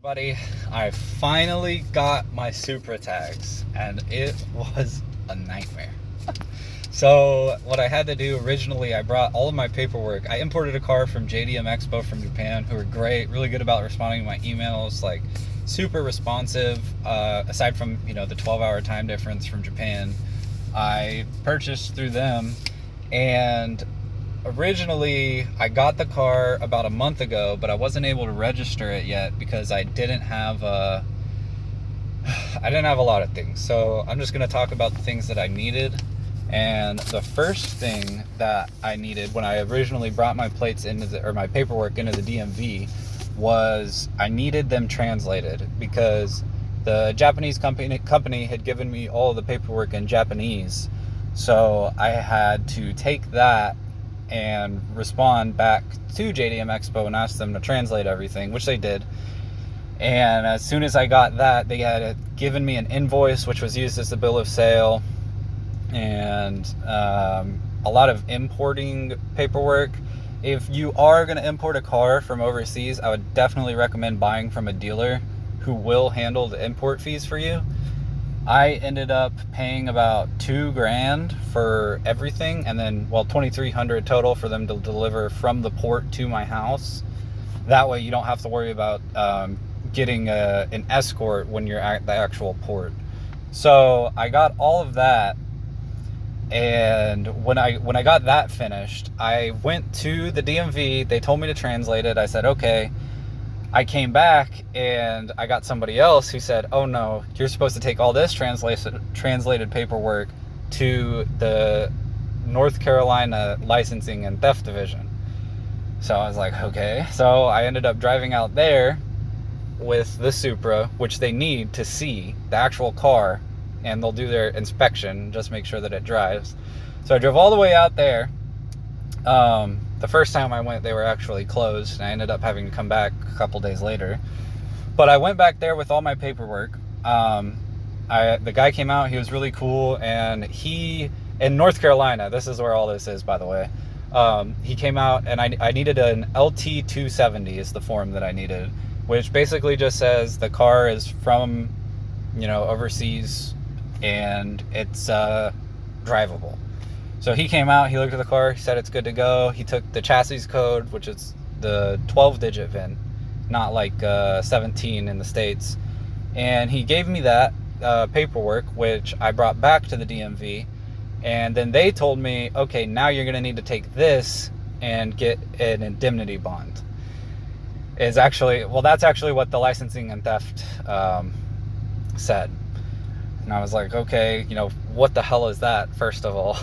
Buddy, I finally got my Supra tags, and it was a nightmare. So what I had to do originally, I brought all of my paperwork. I imported a car from JDM Expo from Japan, who are great, really good about responding to my emails, like super responsive. Aside from the 12-hour time difference from Japan, I purchased through them, and originally I got the car about a month ago, but I wasn't able to register it yet because I didn't have a lot of things. So I'm just going to talk about the things that I needed. And the first thing that I needed when I originally brought my plates my paperwork into the DMV was I needed them translated, because the Japanese company had given me all of the paperwork in Japanese. So I had to take that and respond back to JDM Expo and ask them to translate everything, which they did. And as soon as I got that, they had given me an invoice, which was used as the bill of sale, and a lot of importing paperwork. If you are going to import a car from overseas, I would definitely recommend buying from a dealer who will handle the import fees for you. I ended up paying about $2,000 for everything, and then $2,300 total for them to deliver from the port to my house. That way you don't have to worry about getting an escort when you're at the actual port. So I got all of that, and when I got that finished, I went to the DMV. They told me to translate it. I said okay. I came back and I got somebody else who said, oh no, you're supposed to take all this translated paperwork to the North Carolina Licensing and Theft Division. So I was like, okay. So I ended up driving out there with the Supra, which they need to see the actual car, and they'll do their inspection, just make sure that it drives. So I drove all the way out there. The first time I went, they were actually closed, and I ended up having to come back a couple days later. But I went back there with all my paperwork. The guy came out, he was really cool, and in North Carolina, this is where all this is, by the way, he came out, and I needed an LT 270 is the form that I needed, which basically just says the car is from, overseas, and it's drivable. So he came out, he looked at the car, he said it's good to go. He took the chassis code, which is the 12-digit VIN, not like 17 in the States. And he gave me that paperwork, which I brought back to the DMV. And then they told me, okay, now you're going to need to take this and get an indemnity bond. That's actually what the licensing and theft said. And I was like, okay, what the hell is that, first of all?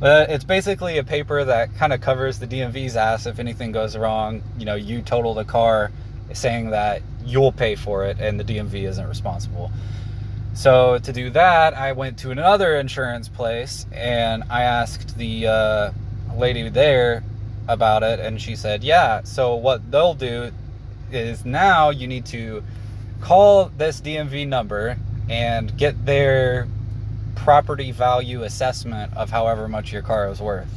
It's basically a paper that kind of covers the DMV's ass if anything goes wrong. You total the car, saying that you'll pay for it and the DMV isn't responsible. So to do that, I went to another insurance place and I asked the lady there about it, and she said, yeah, so what they'll do is now you need to call this DMV number and get their property value assessment of however much your car is worth.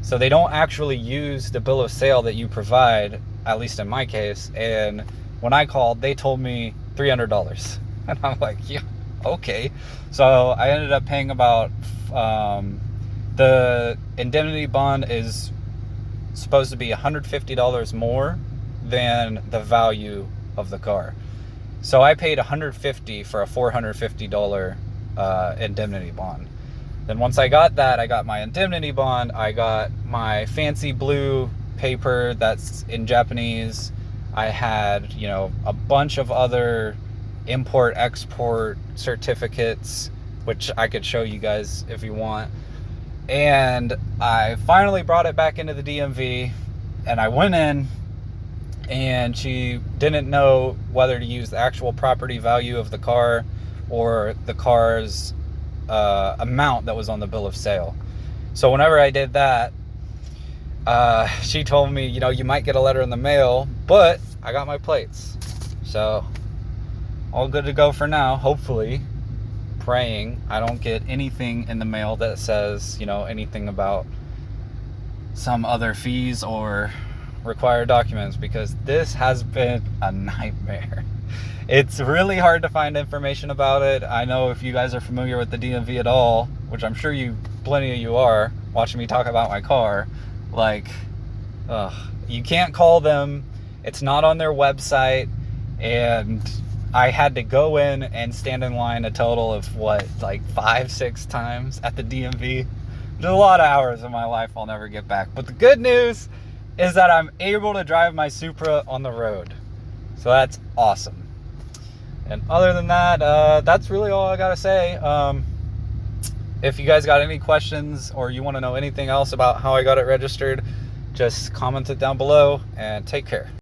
So they don't actually use the bill of sale that you provide, at least in my case. And when I called, they told me $300. And I'm like, yeah, okay. So I ended up paying about, the indemnity bond is supposed to be $150 more than the value of the car. So I paid $150 for a $450 indemnity bond. Then once I got that, I got my indemnity bond, I got my fancy blue paper that's in Japanese. I had, a bunch of other import-export certificates, which I could show you guys if you want. And I finally brought it back into the DMV, and I went in, and she didn't know whether to use the actual property value of the car or the car's amount that was on the bill of sale. So whenever I did that, she told me, you might get a letter in the mail, but I got my plates. So all good to go for now, hopefully. Praying I don't get anything in the mail that says, anything about some other fees or required documents, because this has been a nightmare. It's really hard to find information about it. I know if you guys are familiar with the DMV at all, which I'm sure plenty of you are, watching me talk about my car, like, you can't call them. It's not on their website, and I had to go in and stand in line a total of like 5-6 times at the DMV. There's a lot of hours of my life I'll never get back. But the good news is that I'm able to drive my Supra on the road. So that's awesome. And other than that, that's really all I gotta say. If you guys got any questions or you want to know anything else about how I got it registered, just comment it down below, and take care.